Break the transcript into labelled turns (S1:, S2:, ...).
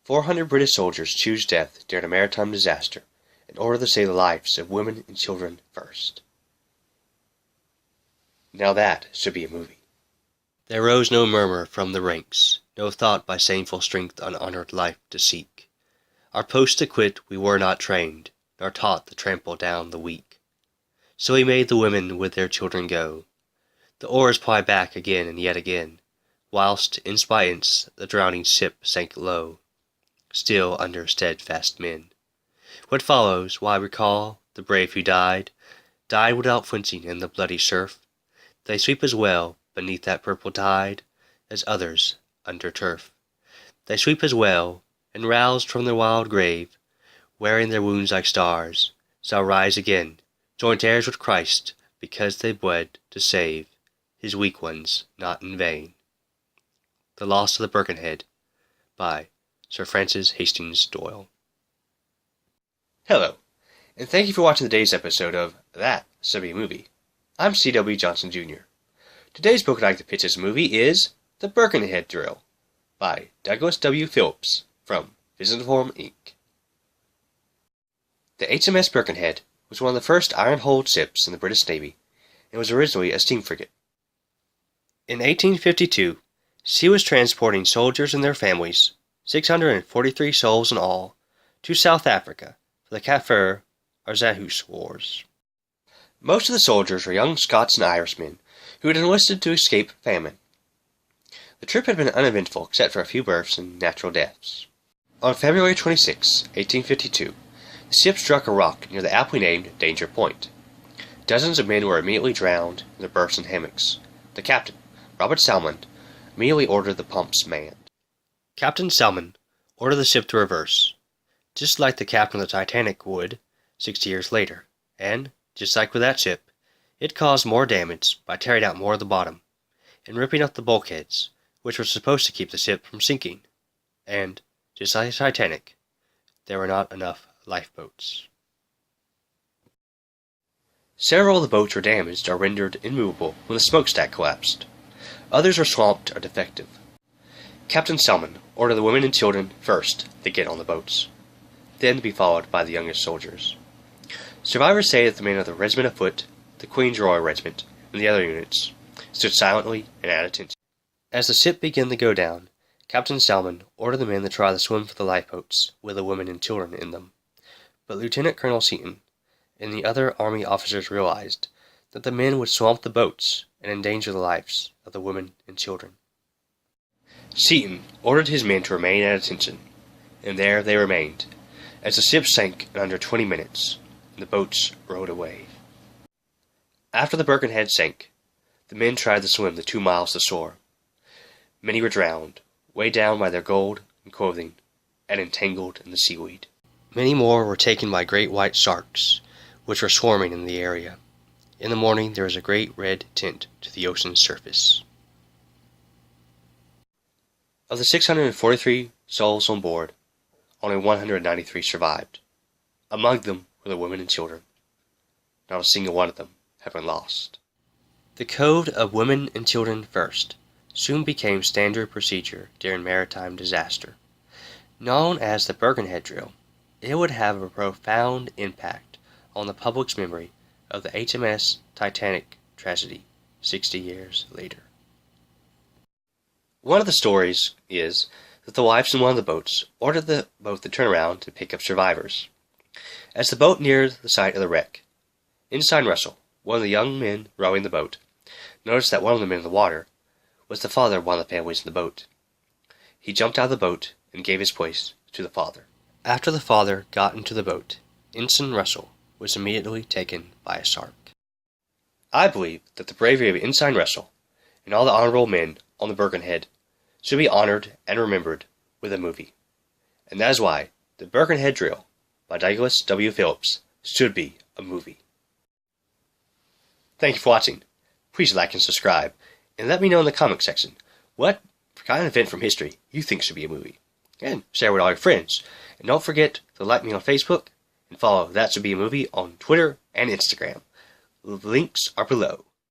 S1: 400 British soldiers choose death during a maritime disaster in order to save the lives of women and children first. Now that should be a movie. There rose no murmur from the ranks, no thought by shameful strength unhonored life to seek. Our post to quit we were not trained, nor taught to trample down the weak. So we made the women with their children go. The oars plied back again and yet again, whilst, inch by inch, the drowning ship sank low, still under steadfast men. What follows, why recall the brave who died without flinching in the bloody surf. They sweep as well beneath that purple tide as others under turf. They sweep as well, and roused from their wild grave, wearing their wounds like stars, shall rise again, joint heirs with Christ, because they bled to save his weak ones not in vain. The Loss of the Birkenhead by Sir Francis Hastings Doyle. Hello, and thank you for watching today's episode of That Should Be a Movie. I'm C.W. Johnson Jr. Today's book I'd like to pitch as a movie is The Birkenhead Drill by Douglas W. Phillips from Visiform Inc. The HMS Birkenhead was one of the first iron-hulled ships in the British Navy and was originally a steam frigate. In 1852, she was transporting soldiers and their families, 643 souls in all, to South Africa for the Kaffir or Zahus Wars. Most of the soldiers were young Scots and Irishmen who had enlisted to escape famine. The trip had been uneventful except for a few births and natural deaths. On February 26, 1852, the ship struck a rock near the aptly named Danger Point. Dozens of men were immediately drowned in the berths and hammocks. The captain, Robert Salmon, immediately ordered the pumps manned. Captain Salmon ordered the ship to reverse, just like the captain of the Titanic would 60 years later, and, just like with that ship, it caused more damage by tearing out more of the bottom and ripping up the bulkheads, which were supposed to keep the ship from sinking. And, just like the Titanic, there were not enough lifeboats. Several of the boats were damaged or rendered immovable when the smokestack collapsed. Others were swamped or defective. Captain Salmon ordered the women and children first to get on the boats, then to be followed by the youngest soldiers. Survivors say that the men of the Regiment of Foot, the Queen's Royal Regiment, and the other units stood silently and at attention. As the ship began to go down, Captain Salmon ordered the men to try to swim for the lifeboats with the women and children in them. But Lieutenant Colonel Seaton and the other Army officers realized that the men would swamp the boats and endanger the lives of the women and children. Seaton ordered his men to remain at attention, and there they remained, as the ship sank in under 20 minutes, and the boats rode away. After the Birkenhead sank, the men tried to swim the 2 miles to shore. Many were drowned, weighed down by their gold and clothing, and entangled in the seaweed. Many more were taken by great white sharks, which were swarming in the area. In the morning there was a great red tint to the ocean's surface. Of the 643 souls on board, only 193 survived. Among them were the women and children. Not a single one of them had been lost. The code of women and children first soon became standard procedure during maritime disaster. Known as the Birkenhead Drill, it would have a profound impact on the public's memory of the HMS Titanic tragedy 60 years later. One of the stories is that the wives in one of the boats ordered the boat to turn around to pick up survivors. As the boat neared the site of the wreck, Ensign Russell, one of the young men rowing the boat, noticed that one of the men in the water was the father of one of the families in the boat. He jumped out of the boat and gave his place to the father. After the father got into the boat, Ensign Russell was immediately taken by a shark. I believe that the bravery of Ensign Russell and all the honorable men on the Birkenhead should be honored and remembered with a movie. And that is why The Birkenhead Drill by Douglas W. Phillips should be a movie. Thank you for watching. Please like and subscribe, and let me know in the comment section what kind of event from history you think should be a movie. And share with all your friends. And don't forget to like me on Facebook and follow That Should Be a Movie on Twitter and Instagram. The links are below.